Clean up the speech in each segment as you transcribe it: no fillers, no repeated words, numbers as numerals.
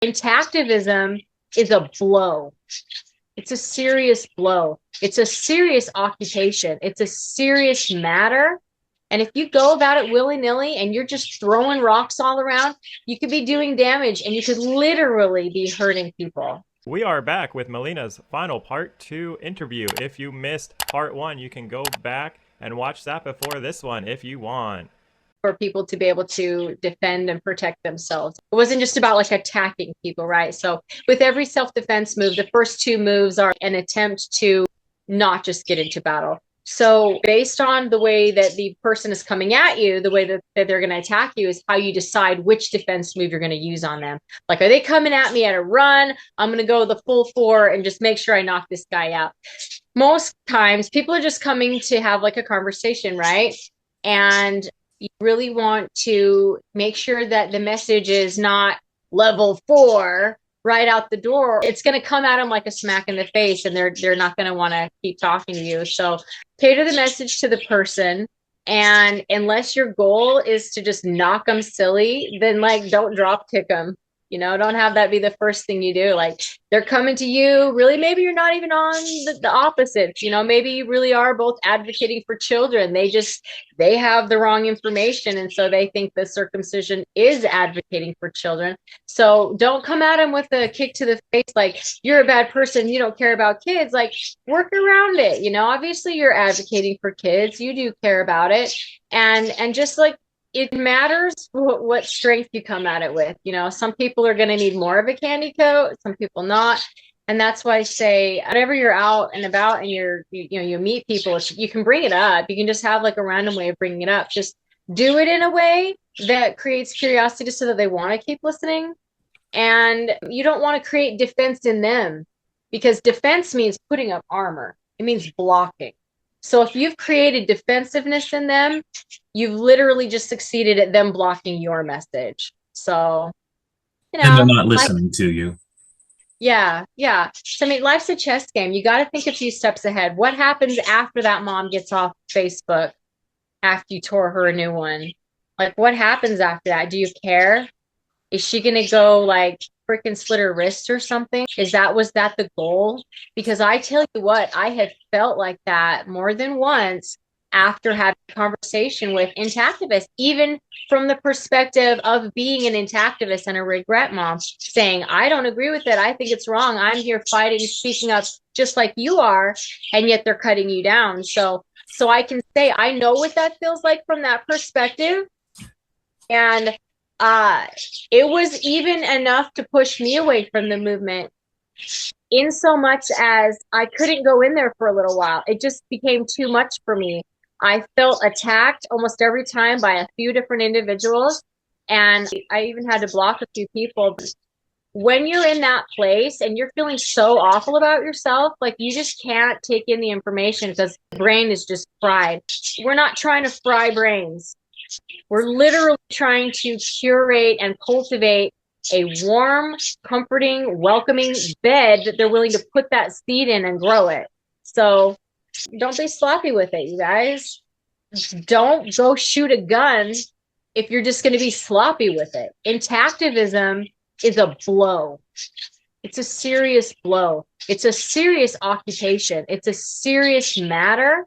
Intactivism is a blow. It's a serious blow. It's a serious occupation. It's a serious matter. And if you go about it willy-nilly and you're just throwing rocks all around, you could be doing damage and you could literally be hurting people. We are back with Melina's final part 2 interview. If you missed part 1, you can go back and watch that before this one if you want. For people to be able to defend and protect themselves. It wasn't just about like attacking people, right? So with every self-defense move, the first 2 moves are an attempt to not just get into battle. So based on the way that the person is coming at you, the way that they're going to attack you is how you decide which defense move you're going to use on them. Like, are they coming at me at a run? I'm going to go the full 4 and just make sure I knock this guy out. Most times people are just coming to have like a conversation, right? And you really want to make sure that the message is not level 4 right out the door. It's going to come at them like a smack in the face, and they're not going to want to keep talking to you. So cater the message to the person. And unless your goal is to just knock them silly, then like don't drop kick them. You know, don't have that be the first thing you do. Like, they're coming to you. Really, maybe you're not even on the opposites. You know, maybe you really are both advocating for children. They have the wrong information. And so they think the circumcision is advocating for children. So don't come at them with a kick to the face like, you're a bad person, you don't care about kids. Like, work around it. You know, obviously you're advocating for kids. You do care about it. And just like, it matters what strength you come at it with. You know, some people are going to need more of a candy coat, some people not. And that's why I say, whenever you're out and about and you meet people, you can bring it up. You can just have like a random way of bringing it up. Just do it in a way that creates curiosity so that they want to keep listening. And you don't want to create defense in them, because defense means putting up armor. It means blocking. So if you've created defensiveness in them, you've literally just succeeded at them blocking your message. So, you And they're know, not listening to you. yeah. So, I mean, life's a chess game. You got to think a few steps ahead. What happens after that mom gets off Facebook after you tore her a new one? Like, what happens after that? Do you care? Is she going to go like freaking slit her wrist or something? Was that the goal? Because I tell you what, I have felt like that more than once after having a conversation with intactivists, even from the perspective of being an intactivist and a regret mom, saying, I don't agree with it. I think it's wrong. I'm here fighting, speaking up just like you are. And yet they're cutting you down. So I can say, I know what that feels like from that perspective. And it was even enough to push me away from the movement, in so much as I couldn't go in there for a little while. It just became too much for me. I felt attacked almost every time by a few different individuals, and I even had to block a few people. When you're in that place and you're feeling so awful about yourself, like, you just can't take in the information because the brain is just fried. We're not trying to fry brains. We're literally trying to curate and cultivate a warm, comforting, welcoming bed that they're willing to put that seed in and grow it. So don't be sloppy with it, you guys. Don't go shoot a gun if you're just going to be sloppy with it. Intactivism is a blow. It's a serious blow. It's a serious occupation. It's a serious matter.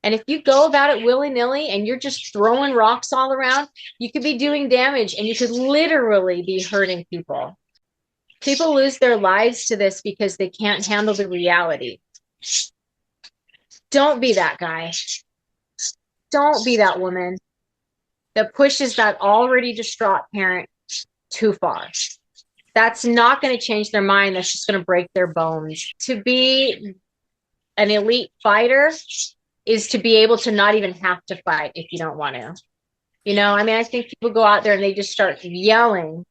And if you go about it willy-nilly and you're just throwing rocks all around, you could be doing damage and you could literally be hurting people. People lose their lives to this because they can't handle the reality. Don't be that guy. Don't be that woman that pushes that already distraught parent too far. That's not going to change their mind. That's just going to break their bones. To be an elite fighter is to be able to not even have to fight if you don't want to. You know, I mean, I think people go out there and they just start yelling.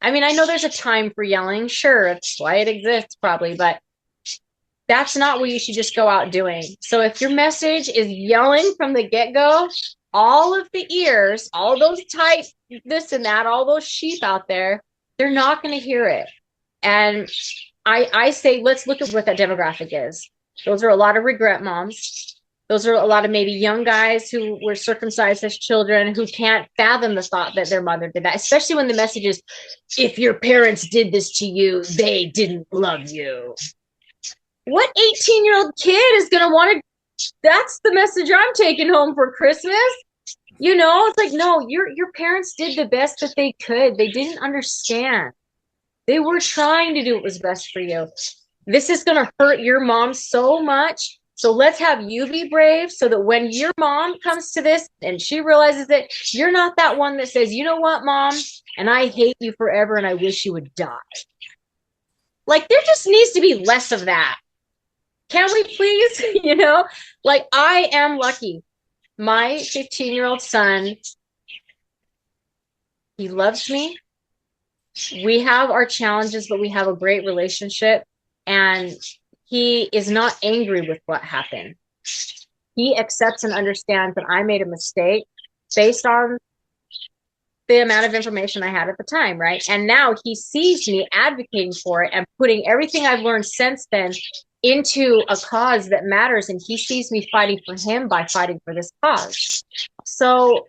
I mean, I know there's a time for yelling. Sure, that's why it exists probably, but that's not what you should just go out doing. So if your message is yelling from the get-go, all of the ears, all those type this and that, all those sheep out there, they're not going to hear it. And I say, let's look at what that demographic is. Those are a lot of regret moms. Those are a lot of maybe young guys who were circumcised as children who can't fathom the thought that their mother did that, especially when the message is, if your parents did this to you, they didn't love you. What 18-year-old kid is going to want to, that's the message I'm taking home for Christmas. You know, it's like, no, your parents did the best that they could. They didn't understand. They were trying to do what was best for you. This is going to hurt your mom so much. So let's have you be brave so that when your mom comes to this and she realizes that you're not that one that says, you know what, mom, and I hate you forever and I wish you would die. Like, there just needs to be less of that. Can we please? You know, like, I am lucky. My 15-year-old son, he loves me. We have our challenges, but we have a great relationship. And he is not angry with what happened. He accepts and understands that I made a mistake based on the amount of information I had at the time, right? And now he sees me advocating for it and putting everything I've learned since then into a cause that matters. And he sees me fighting for him by fighting for this cause. So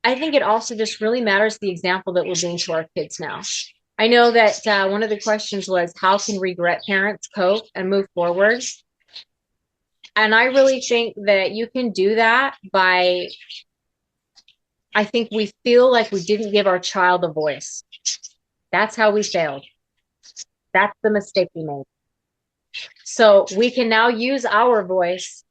I think it also just really matters the example that we're being to our kids now. I know that one of the questions was, how can regret parents cope and move forward? And I really think that you can do that by, I think we feel like we didn't give our child a voice. That's how we failed. That's the mistake we made. So we can now use our voice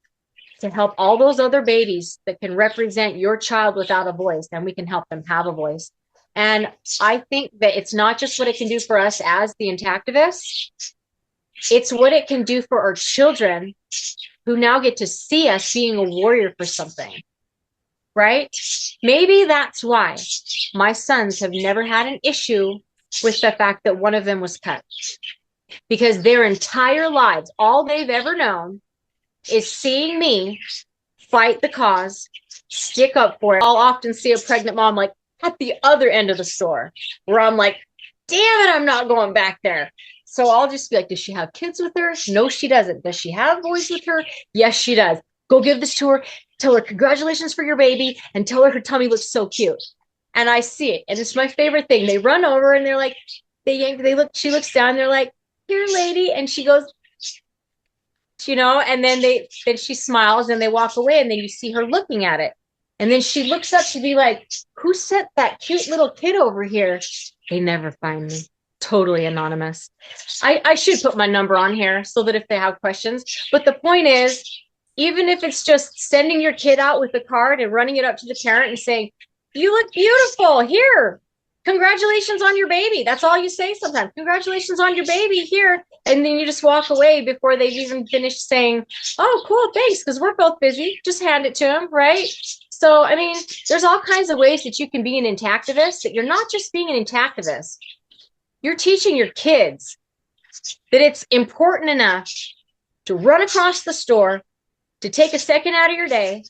to help all those other babies that can represent your child without a voice, and we can help them have a voice. And I think that it's not just what it can do for us as the Intactivists, it's what it can do for our children who now get to see us being a warrior for something, right? Maybe that's why my sons have never had an issue with the fact that one of them was cut, because their entire lives, all they've ever known is seeing me fight the cause, stick up for it. I'll often see a pregnant mom like at the other end of the store where I'm like, damn it, I'm not going back there. So I'll just be like, does she have kids with her? No, she doesn't. Does she have boys with her? Yes, she does. Go give this to her. Tell her congratulations for your baby and tell her tummy looks so cute. And I see it. And it's my favorite thing. They run over and they're like, she looks down, they're like, here, lady. And she goes, you know, and then she smiles and they walk away, and then you see her looking at it. And then she looks up to be like, who sent that cute little kid over here? They never find me. Totally anonymous. I should put my number on here so that if they have questions. But the point is, even if it's just sending your kid out with a card and running it up to the parent and saying, you look beautiful, here, congratulations on your baby. That's all you say sometimes. Congratulations on your baby, here. And then you just walk away before they've even finished saying, oh, cool, thanks, because we're both busy. Just hand it to them, right? So, I mean, there's all kinds of ways that you can be an Intactivist, that you're not just being an Intactivist. You're teaching your kids that it's important enough to run across the store, to take a second out of your day,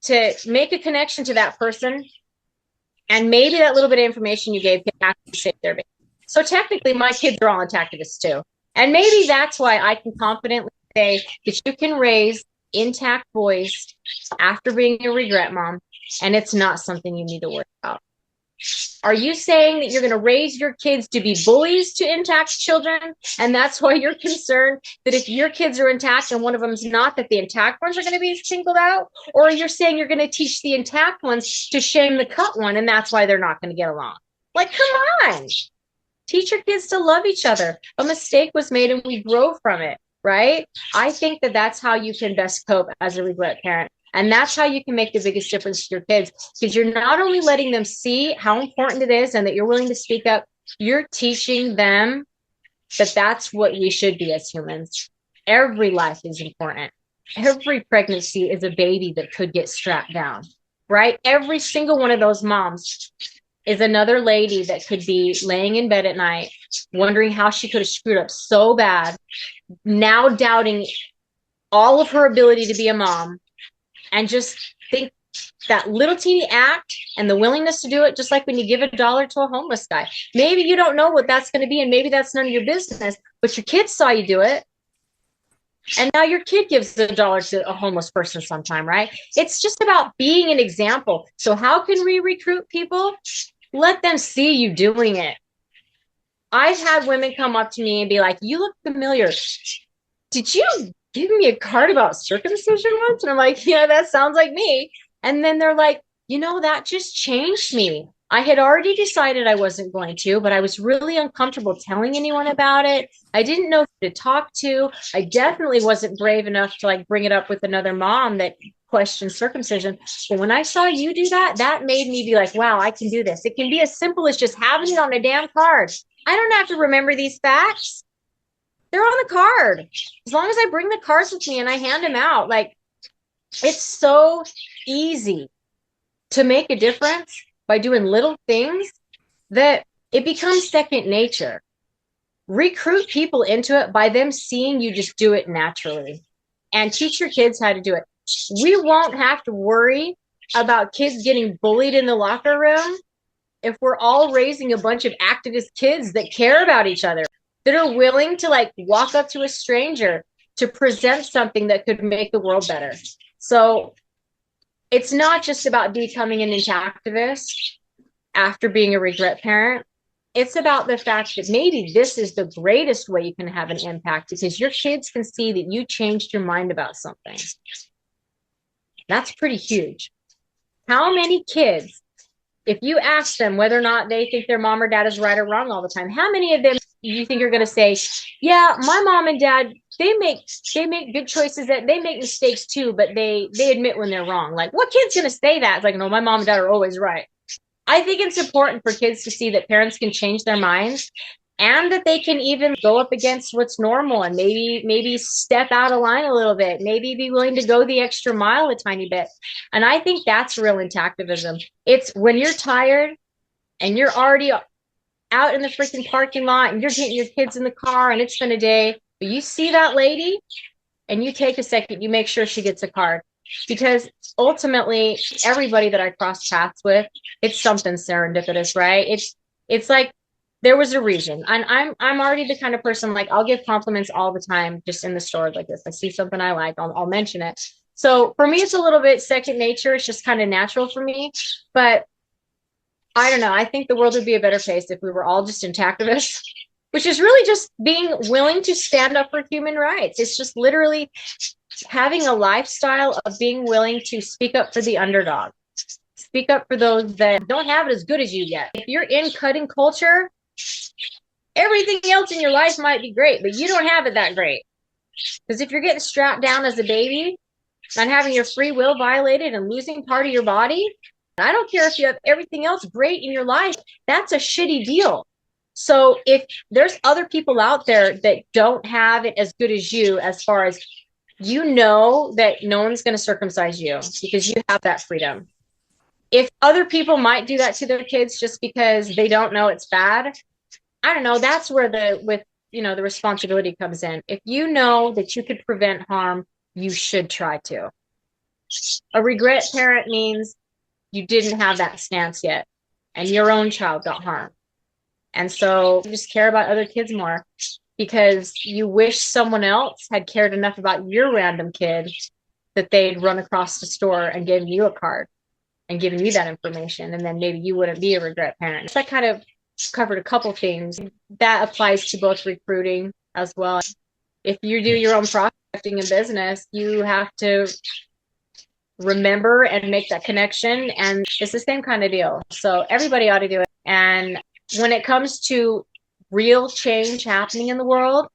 to make a connection to that person, and maybe that little bit of information you gave can actually save their baby. So technically, my kids are all Intactivists too. And maybe that's why I can confidently say that you can raise intact boys after being a regret mom, and it's not something you need to worry about. Are you saying that you're going to raise your kids to be bullies to intact children, and that's why you're concerned that if your kids are intact and one of them's not, that the intact ones are going to be singled out? Or you're saying you're going to teach the intact ones to shame the cut one, and that's why they're not going to get along? Like, come on. Teach your kids to love each other. A mistake was made and we grow from it, right? I think that that's how you can best cope as a regret parent. And that's how you can make the biggest difference to your kids, because you're not only letting them see how important it is and that you're willing to speak up, you're teaching them that that's what we should be as humans. Every life is important. Every pregnancy is a baby that could get strapped down, right? Every single one of those moms is another lady that could be laying in bed at night, wondering how she could have screwed up so bad, now doubting all of her ability to be a mom. And just think that little teeny act and the willingness to do it, just like when you give $1 to a homeless guy. Maybe you don't know what that's going to be, and maybe that's none of your business, but your kids saw you do it. And now your kid gives $1 to a homeless person sometime, right? It's just about being an example. So how can we recruit people? Let them see you doing it. I've had women come up to me and be like, you look familiar. Did you give me a card about circumcision once? And I'm like, yeah, that sounds like me. And then they're like, that just changed me. I had already decided I wasn't going to, but I was really uncomfortable telling anyone about it. I didn't know who to talk to. I definitely wasn't brave enough to like bring it up with another mom that questioned circumcision. But when I saw you do that, that made me be like, wow, I can do this. It can be as simple as just having it on a damn card. I don't have to remember these facts. They're on the card. As long as I bring the cards with me and I hand them out, like, it's so easy to make a difference by doing little things that it becomes second nature. Recruit people into it by them seeing you just do it naturally, and teach your kids how to do it. We won't have to worry about kids getting bullied in the locker room if we're all raising a bunch of activist kids that care about each other, that are willing to like walk up to a stranger to present something that could make the world better. So it's not just about becoming an intactivist after being a regret parent. It's about the fact that maybe this is the greatest way you can have an impact, because your kids can see that you changed your mind about something. That's pretty huge. How many kids, if you ask them whether or not they think their mom or dad is right or wrong all the time, how many of them do you think are going to say, yeah, my mom and dad, they make good choices, that they make mistakes too, but they admit when they're wrong? Like, what kid's going to say that? It's like, no, my mom and dad are always right. I think it's important for kids to see that parents can change their minds, and that they can even go up against what's normal and maybe step out of line a little bit, maybe be willing to go the extra mile a tiny bit. And I think that's real intactivism. It's when you're tired and you're already out in the freaking parking lot and you're getting your kids in the car and it's been a day, but you see that lady and you take a second, you make sure she gets a card. Because ultimately, everybody that I cross paths with, it's something serendipitous, right? It's like there was a reason. And I'm already the kind of person, like, I'll give compliments all the time just in the store. Like, if I see something I like, I'll mention it. So for me, it's a little bit second nature. It's just kind of natural for me. But I don't know. I think the world would be a better place if we were all just intactivists, which is really just being willing to stand up for human rights. It's just literally having a lifestyle of being willing to speak up for the underdog, speak up for those that don't have it as good as you yet. If you're in cutting culture, everything else in your life might be great, but you don't have it that great. Because if you're getting strapped down as a baby and having your free will violated and losing part of your body, I don't care if you have everything else great in your life, that's a shitty deal. So if there's other people out there that don't have it as good as you, as far as you know that no one's going to circumcise you because you have that freedom. If other people might do that to their kids just because they don't know it's bad, I don't know. That's where the responsibility comes in. If you know that you could prevent harm, you should try to. A regret parent means you didn't have that stance yet and your own child got harmed. And so you just care about other kids more because you wish someone else had cared enough about your random kid that they'd run across the store and given you a card and given you that information. And then maybe you wouldn't be a regret parent. So that kind of covered a couple things. That applies to both recruiting as well. If you do your own prospecting in business, you have to remember and make that connection. And it's the same kind of deal. So everybody ought to do it. And when it comes to real change happening in the world,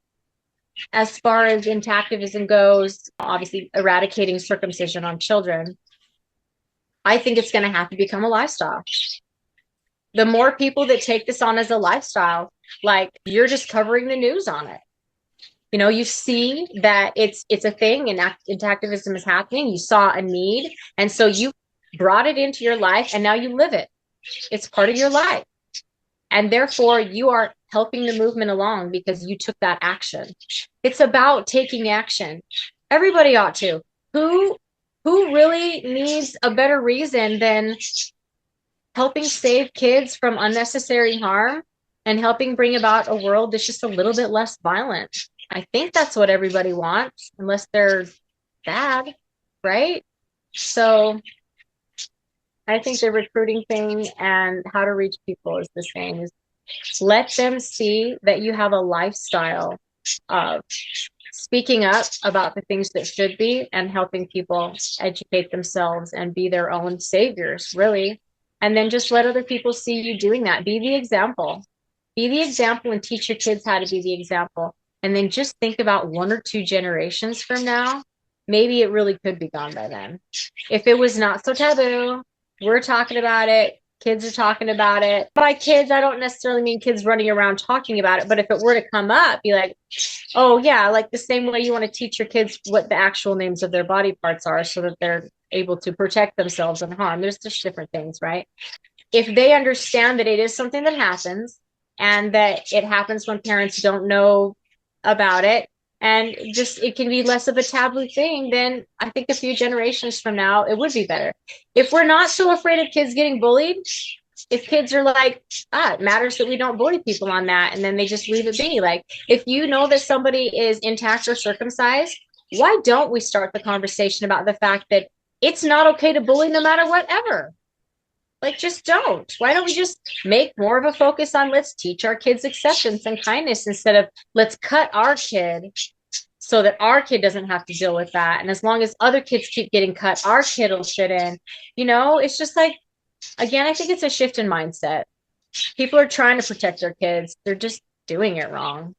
as far as intactivism goes, obviously eradicating circumcision on children, I think it's going to have to become a lifestyle. The more people that take this on as a lifestyle, like you're just covering the news on it. You know, you see that it's a thing and intactivism is happening. You saw a need. And so you brought it into your life and now you live it. It's part of your life. And therefore you are helping the movement along because you took that action. It's about taking action. Everybody ought to. Who really needs a better reason than helping save kids from unnecessary harm and helping bring about a world that's just a little bit less violent? I think that's what everybody wants, unless they're bad, right? So I think the recruiting thing and how to reach people is the same. Is let them see that you have a lifestyle of speaking up about the things that should be and helping people educate themselves and be their own saviors, really. And then just let other people see you doing that. Be the example. Be the example and teach your kids how to be the example. And then just think about 1 or 2 generations from now. Maybe it really could be gone by then. If it was not so taboo, we're talking about it. Kids are talking about it. By kids, I don't necessarily mean kids running around talking about it, but if it were to come up, be like, oh, yeah, like the same way you want to teach your kids what the actual names of their body parts are so that they're able to protect themselves and harm. There's just different things, right? If they understand that it is something that happens and that it happens when parents don't know about it, and just it can be less of a taboo thing, then I think a few generations from now, it would be better. If we're not so afraid of kids getting bullied, if kids are like, it matters that we don't bully people on that, and then they just leave it be. Like, if you know that somebody is intact or circumcised, why don't we start the conversation about the fact that it's not okay to bully no matter whatever? Like, just don't. Why don't we just make more of a focus on let's teach our kids acceptance and kindness instead of let's cut our kid so that our kid doesn't have to deal with that. And as long as other kids keep getting cut, our kid will fit in. It's just like, again, I think it's a shift in mindset. People are trying to protect their kids. They're just doing it wrong.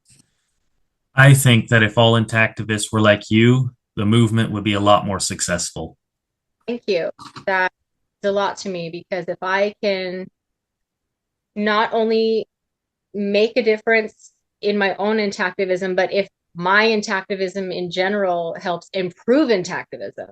I think that if all intactivists were like you, the movement would be a lot more successful. Thank you. That's a lot to me because if I can not only make a difference in my own intactivism, but if my intactivism in general helps improve intactivism.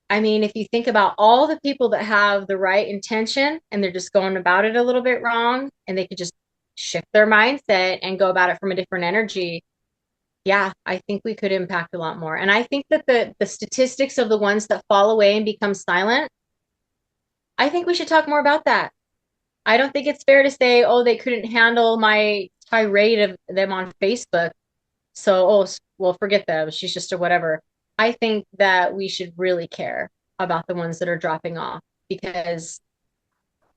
I mean, if you think about all the people that have the right intention and they're just going about it a little bit wrong and they could just shift their mindset and go about it from a different energy. Yeah, I think we could impact a lot more. And I think that the statistics of the ones that fall away and become silent, I think we should talk more about that. I don't think it's fair to say, oh, they couldn't handle my tirade of them on Facebook. So, well, forget them. She's just a whatever. I think that we should really care about the ones that are dropping off because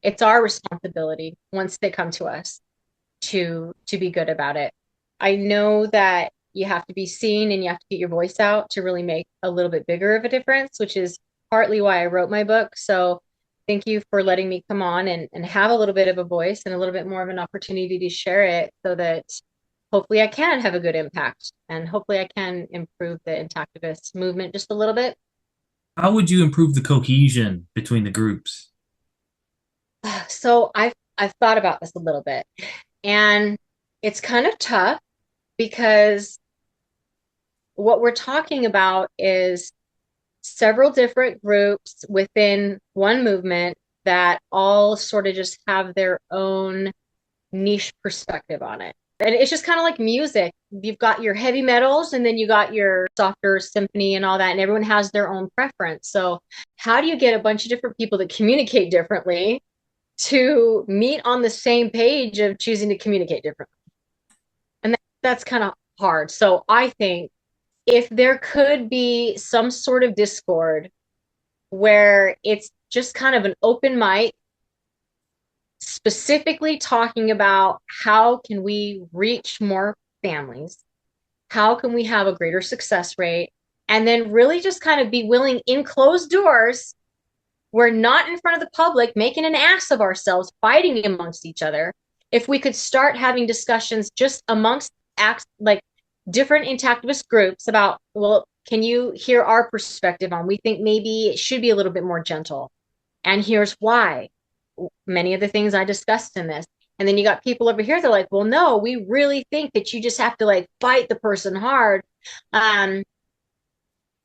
it's our responsibility once they come to us to be good about it. I know that you have to be seen and you have to get your voice out to really make a little bit bigger of a difference, which is partly why I wrote my book. So thank you for letting me come on and have a little bit of a voice and a little bit more of an opportunity to share it so that hopefully I can have a good impact and hopefully I can improve the intactivist movement just a little bit. How would you improve the cohesion between the groups? So I've thought about this a little bit and it's kind of tough because what we're talking about is several different groups within one movement that all sort of just have their own niche perspective on it. And it's just kind of like music. You've got your heavy metals and then you got your softer symphony and all that, and everyone has their own preference. So, how do you get a bunch of different people that communicate differently to meet on the same page of choosing to communicate differently? And that's kind of hard. So, I think if there could be some sort of discord where it's just kind of an open mic specifically talking about how can we reach more families, how can we have a greater success rate, and then really just kind of be willing in closed doors, we're not in front of the public making an ass of ourselves fighting amongst each other. If we could start having discussions just amongst acts like different intactivist groups about, well, can you hear our perspective on, we think maybe it should be a little bit more gentle, and here's why, many of the things I discussed in this. And then you got people over here, they're like, well, no, we really think that you just have to like fight the person hard.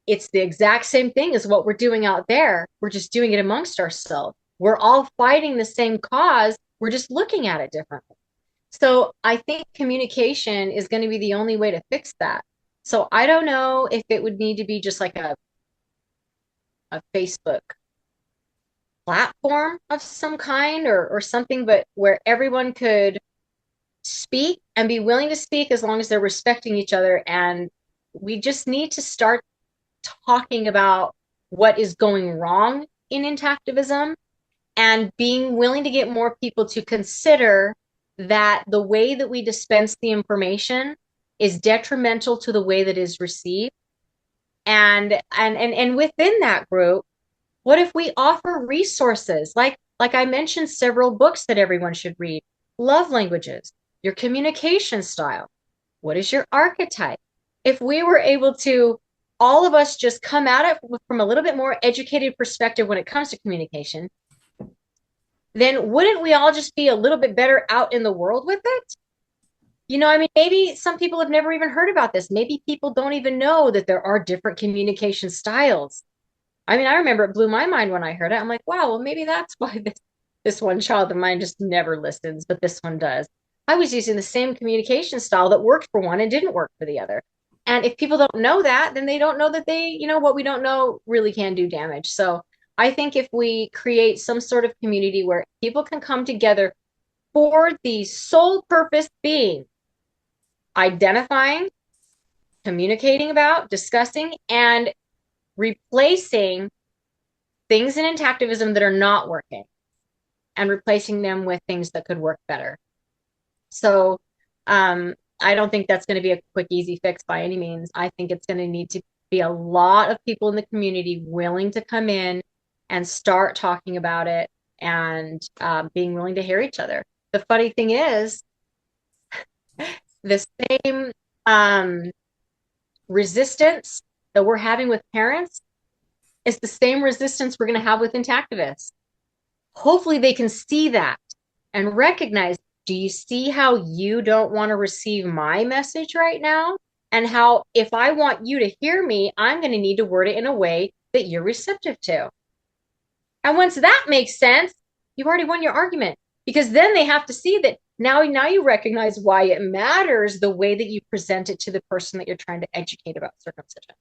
It's the exact same thing as what we're doing out there. We're just doing it amongst ourselves. We're all fighting the same cause. We're just looking at it differently. So I think communication is going to be the only way to fix that. So I don't know if it would need to be just like a Facebook platform of some kind or something, but where everyone could speak and be willing to speak as long as they're respecting each other. And we just need to start talking about what is going wrong in intactivism and being willing to get more people to consider that the way that we dispense the information is detrimental to the way that is received. And within that group, what if we offer resources like I mentioned, several books that everyone should read? Love languages, your communication style, what is your archetype? If we were able to, all of us, just come at it from a little bit more educated perspective when it comes to communication, then wouldn't we all just be a little bit better out in the world with it? I mean, maybe some people have never even heard about this. Maybe people don't even know that there are different communication styles. I mean, I remember it blew my mind when I heard it. I'm like, wow, well, maybe that's why this one child of mine just never listens, but this one does. I was using the same communication style that worked for one and didn't work for the other. And if people don't know that, then they don't know that what we don't know really can do damage. So I think if we create some sort of community where people can come together for the sole purpose being identifying, communicating about, discussing, and replacing things in intactivism that are not working and replacing them with things that could work better. So I don't think that's going to be a quick, easy fix by any means. I think it's going to need to be a lot of people in the community willing to come in and start talking about it and being willing to hear each other. The funny thing is, the same resistance that we're having with parents is the same resistance we're going to have with intactivists. Hopefully they can see that and recognize, do you see how you don't want to receive my message right now? And how if I want you to hear me, I'm going to need to word it in a way that you're receptive to. And once that makes sense, you've already won your argument, because then they have to see that now you recognize why it matters the way that you present it to the person that you're trying to educate about circumcision.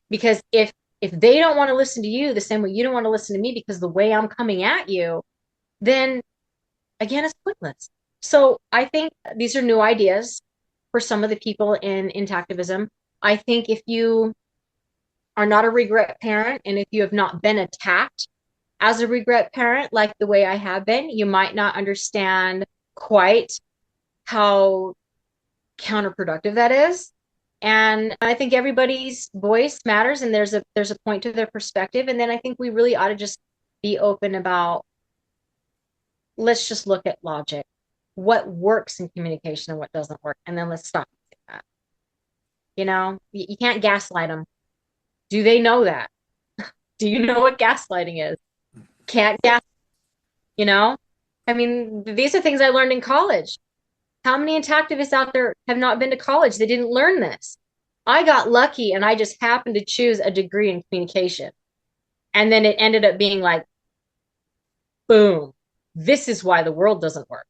Because if they don't want to listen to you the same way you don't want to listen to me because the way I'm coming at you, then again, it's pointless. So I think these are new ideas for some of the people in intactivism. I think if you are not a regret parent, and if you have not been attacked as a regret parent like the way I have been, you might not understand quite how counterproductive that is. And I think everybody's voice matters, and there's a point to their perspective. And then I think we really ought to just be open about, let's just look at logic, what works in communication and what doesn't work, and then let's stop that. You can't gaslight them. Do they know that? Do you know what gaslighting is? Can't gas. I mean, these are things I learned in college. How many intactivists out there have not been to college? They didn't learn this. I got lucky and I just happened to choose a degree in communication. And then it ended up being like, boom, this is why the world doesn't work.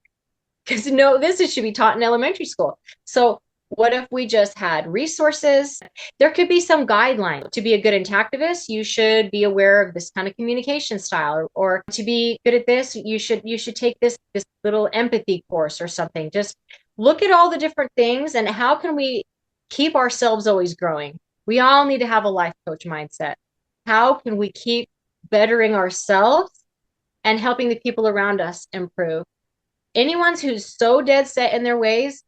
Because this should be taught in elementary school. So what if we just had resources? There could be some guideline. To be a good intactivist, you should be aware of this kind of communication style, or to be good at this, you should take this little empathy course or something. Just look at all the different things and how can we keep ourselves always growing? We all need to have a life coach mindset. How can we keep bettering ourselves and helping the people around us improve? Anyone who's so dead set in their ways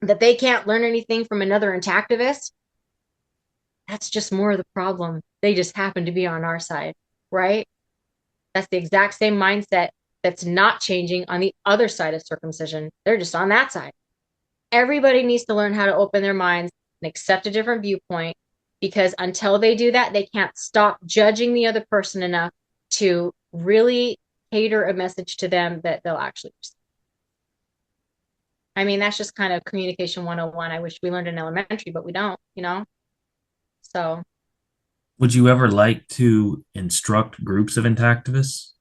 that they can't learn anything from another intactivist, that's just more of the problem. They just happen to be on our side, right? That's the exact same mindset that's not changing on the other side of circumcision. They're just on that side. Everybody needs to learn how to open their minds and accept a different viewpoint, because until they do that, they can't stop judging the other person enough to really cater a message to them that they'll actually receive. I mean, that's just kind of communication 101. I wish we learned in elementary, but we don't, So. Would you ever like to instruct groups of intactivists?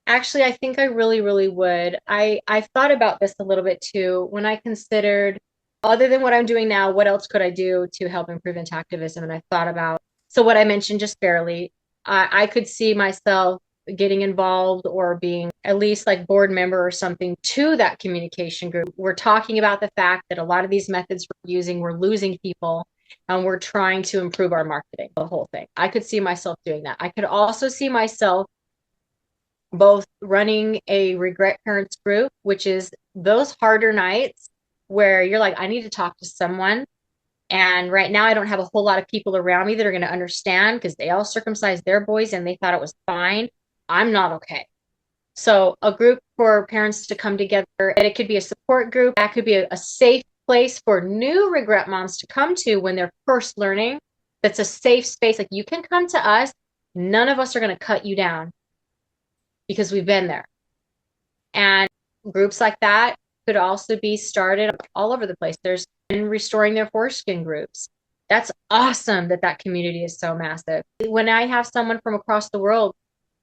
Actually, I think I really, really would. I've thought about this a little bit too. When I considered, other than what I'm doing now, what else could I do to help improve intactivism? And I thought about, so what I mentioned just barely, I could see myself getting involved or being at least like board member or something to that communication group. We're talking about the fact that a lot of these methods we're using, we're losing people, and we're trying to improve our marketing, the whole thing. I could see myself doing that. I could also see myself both running a regret parents group, which is those harder nights where you're like, I need to talk to someone. And right now I don't have a whole lot of people around me that are going to understand because they all circumcised their boys and they thought it was fine. I'm not okay. So a group for parents to come together, and it could be a support group. That could be a safe place for new regret moms to come to when they're first learning. That's a safe space. Like, you can come to us. None of us are going to cut you down because we've been there. And groups like that could also be started all over the place. There's been restoring their foreskin groups. That's awesome that that community is so massive. When I have someone from across the world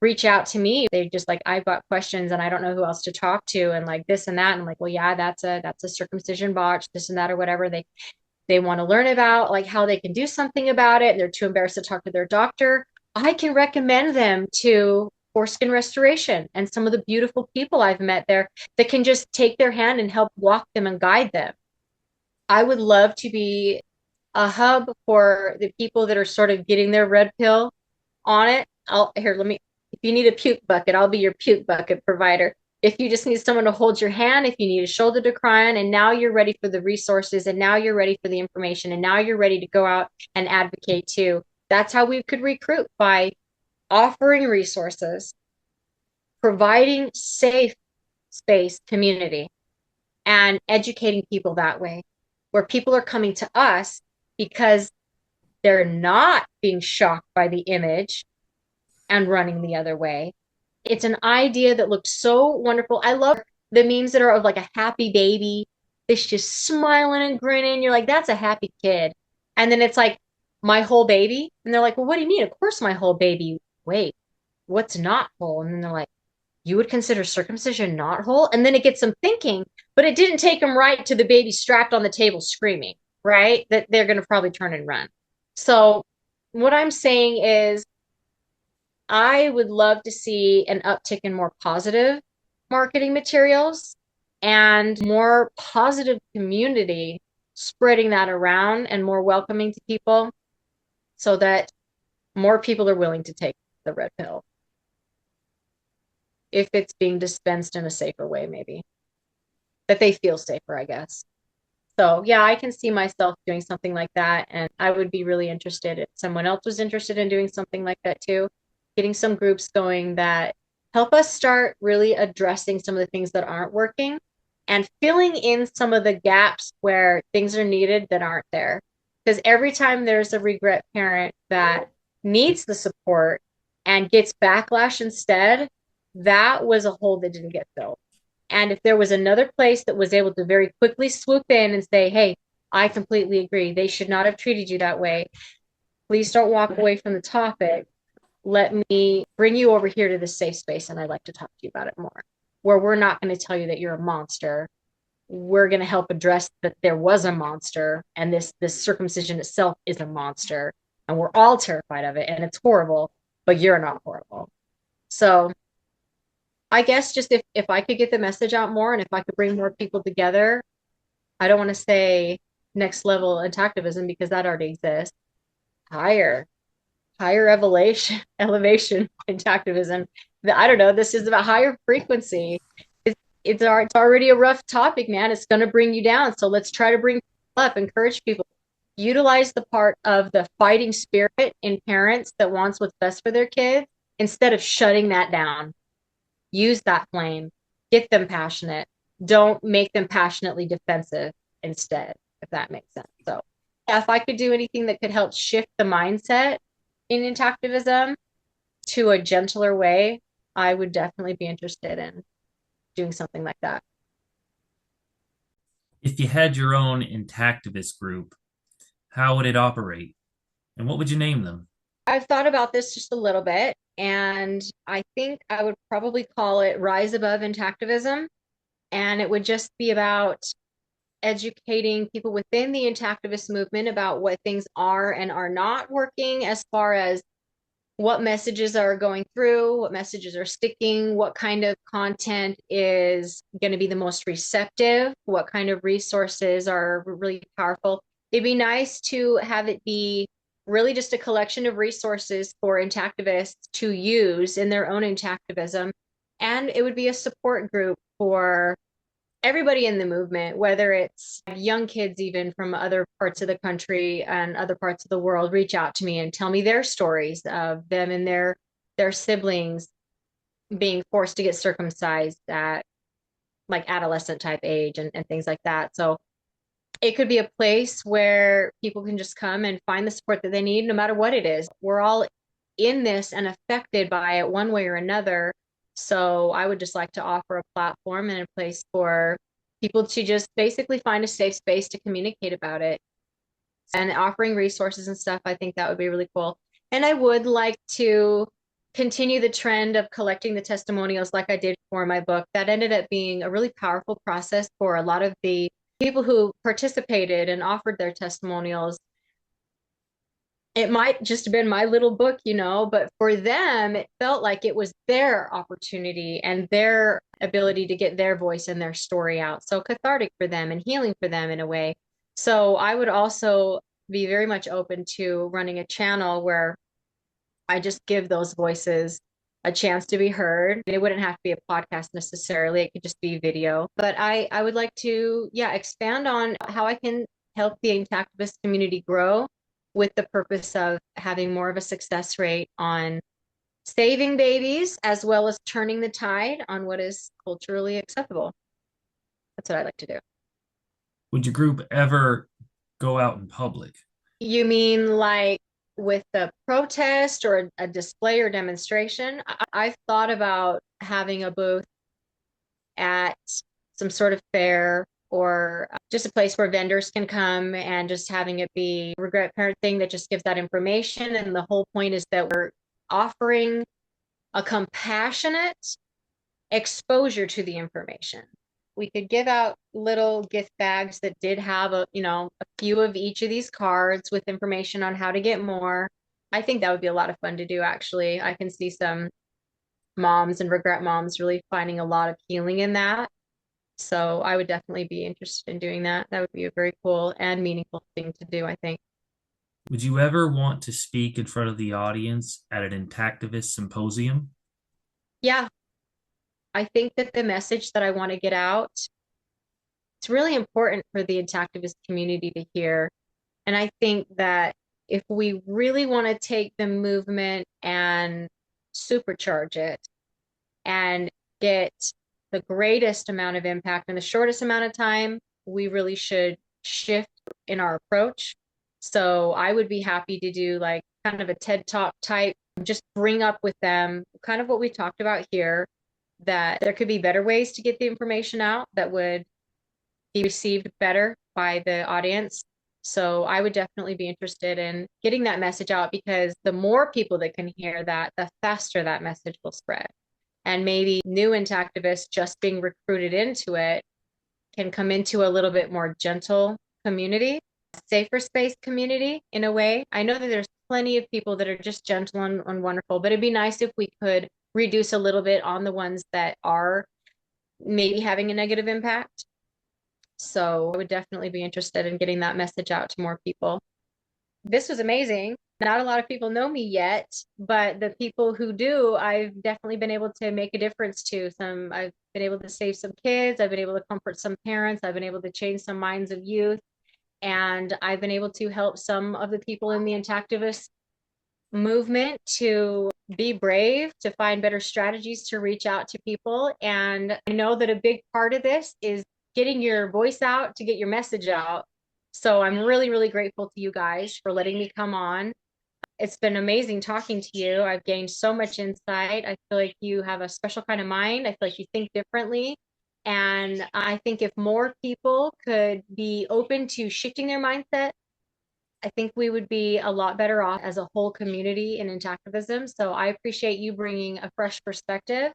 reach out to me, they just like, I've got questions and I don't know who else to talk to, and like this and that. And I'm like, well, yeah, that's a circumcision botch, this and that, or whatever. They want to learn about like how they can do something about it. And they're too embarrassed to talk to their doctor. I can recommend them to foreskin restoration and some of the beautiful people I've met there that can just take their hand and help walk them and guide them. I would love to be a hub for the people that are sort of getting their red pill on it. If you need a puke bucket, I'll be your puke bucket provider. If you just need someone to hold your hand, if you need a shoulder to cry on, and now you're ready for the resources, and now you're ready for the information, and now you're ready to go out and advocate too. That's how we could recruit, by offering resources, providing safe space, community, and educating people that way, where people are coming to us because they're not being shocked by the image and running the other way. It's an idea that looks so wonderful. I love the memes that are of like a happy baby that's just smiling and grinning. You're like, that's a happy kid. And then it's like, my whole baby. And they're like, well, what do you mean? Of course, my whole baby. Wait, what's not whole? And then they're like, you would consider circumcision not whole? And then it gets them thinking, but it didn't take them right to the baby strapped on the table screaming, right? That they're going to probably turn and run. So what I'm saying is, I would love to see an uptick in more positive marketing materials and more positive community, spreading that around and more welcoming to people so that more people are willing to take the red pill. If it's being dispensed in a safer way, maybe. That they feel safer, I guess. So yeah, I can see myself doing something like that. And I would be really interested if someone else was interested in doing something like that too. Getting some groups going that help us start really addressing some of the things that aren't working and filling in some of the gaps where things are needed that aren't there. Because every time there's a regret parent that needs the support and gets backlash instead, that was a hole that didn't get filled. And if there was another place that was able to very quickly swoop in and say, hey, I completely agree, they should not have treated you that way. Please don't walk away from the topic. Let me bring you over here to this safe space, and I'd like to talk to you about it more. Where we're not going to tell you that you're a monster. We're going to help address that there was a monster, and this circumcision itself is a monster, and we're all terrified of it, and it's horrible, but you're not horrible. So I guess just if I could get the message out more, and if I could bring more people together, I don't want to say next level intactivism because that already exists. Higher elevation intactivism. I don't know. This is about higher frequency. It's already a rough topic, man. It's going to bring you down. So let's try to bring people up, encourage people, utilize the part of the fighting spirit in parents that wants what's best for their kids instead of shutting that down. Use that flame, get them passionate. Don't make them passionately defensive instead, if that makes sense. So yeah, if I could do anything that could help shift the mindset in intactivism to a gentler way, I would definitely be interested in doing something like that. If you had your own intactivist group, how would it operate? And what would you name them? I've thought about this just a little bit, and I think I would probably call it Rise Above Intactivism. And it would just be about educating people within the intactivist movement about what things are and are not working as far as what messages are going through, what messages are sticking, what kind of content is going to be the most receptive, what kind of resources are really powerful. It'd be nice to have it be really just a collection of resources for intactivists to use in their own intactivism. And it would be a support group for everybody in the movement, whether it's young kids, even from other parts of the country and other parts of the world, reach out to me and tell me their stories of them and their siblings being forced to get circumcised at like adolescent type age and things like that. So it could be a place where people can just come and find the support that they need, no matter what it is. We're all in this and affected by it one way or another. So I would just like to offer a platform and a place for people to just basically find a safe space to communicate about it. And offering resources and stuff, I think that would be really cool. And I would like to continue the trend of collecting the testimonials like I did for my book. That ended up being a really powerful process for a lot of the people who participated and offered their testimonials. It might just have been my little book, but for them, it felt like it was their opportunity and their ability to get their voice and their story out. So cathartic for them and healing for them in a way. So I would also be very much open to running a channel where I just give those voices a chance to be heard. It wouldn't have to be a podcast necessarily. It could just be video. But I would like to, expand on how I can help the intactivist community grow with the purpose of having more of a success rate on saving babies as well as turning the tide on what is culturally acceptable. That's what I'd like to do. Would your group ever go out in public? You mean like with a protest or a display or demonstration? I've thought about having a booth at some sort of fair or just a place where vendors can come and just having it be a regret parent thing that just gives that information. And the whole point is that we're offering a compassionate exposure to the information. We could give out little gift bags that did have a few of each of these cards with information on how to get more. I think that would be a lot of fun to do, actually. I can see some moms and regret moms really finding a lot of healing in that. So I would definitely be interested in doing that. That would be a very cool and meaningful thing to do, I think. Would you ever want to speak in front of the audience at an intactivist symposium? Yeah, I think that the message that I want to get out, it's really important for the intactivist community to hear. And I think that if we really want to take the movement and supercharge it and get the greatest amount of impact in the shortest amount of time, we really should shift in our approach. So I would be happy to do like kind of a TED Talk type, just bring up with them kind of what we talked about here, that there could be better ways to get the information out that would be received better by the audience. So I would definitely be interested in getting that message out, because the more people that can hear that, the faster that message will spread. And maybe new intactivists just being recruited into it can come into a little bit more gentle community, safer space community in a way. I know that there's plenty of people that are just gentle and wonderful, but it'd be nice if we could reduce a little bit on the ones that are maybe having a negative impact. So I would definitely be interested in getting that message out to more people. This was amazing. Not a lot of people know me yet, but the people who do, I've definitely been able to make a difference to. I've been able to save some kids. I've been able to comfort some parents. I've been able to change some minds of youth. And I've been able to help some of the people in the intactivist movement to be brave, to find better strategies to reach out to people. And I know that a big part of this is getting your voice out to get your message out. So I'm really, really grateful to you guys for letting me come on. It's been amazing talking to you. I've gained so much insight. I feel like you have a special kind of mind. I feel like you think differently. And I think if more people could be open to shifting their mindset, I think we would be a lot better off as a whole community in intactivism. So I appreciate you bringing a fresh perspective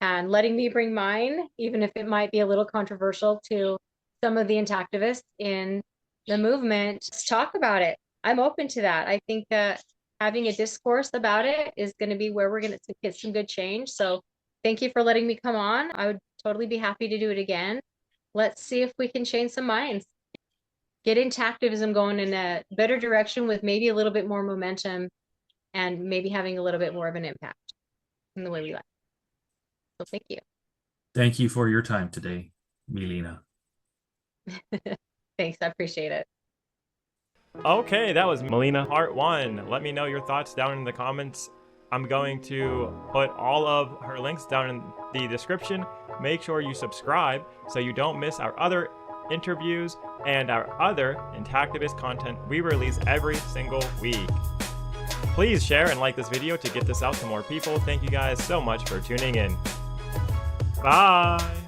and letting me bring mine, even if it might be a little controversial to some of the intactivists in the movement. Let's talk about it. I'm open to that. I think that having a discourse about it is going to be where we're going to get some good change. So thank you for letting me come on. I would totally be happy to do it again. Let's see if we can change some minds. Get Intactivism going in a better direction with maybe a little bit more momentum and maybe having a little bit more of an impact in the way we like. So thank you. Thank you for your time today, Melina. Thanks, I appreciate it. Okay, that was Melina part 1. Let me know your thoughts down in the comments. I'm going to put all of her links down in the description. Make sure you subscribe so you don't miss our other interviews and our other Intactivist content we release every single week. Please share and like this video to get this out to more people. Thank you guys so much for tuning in. Bye!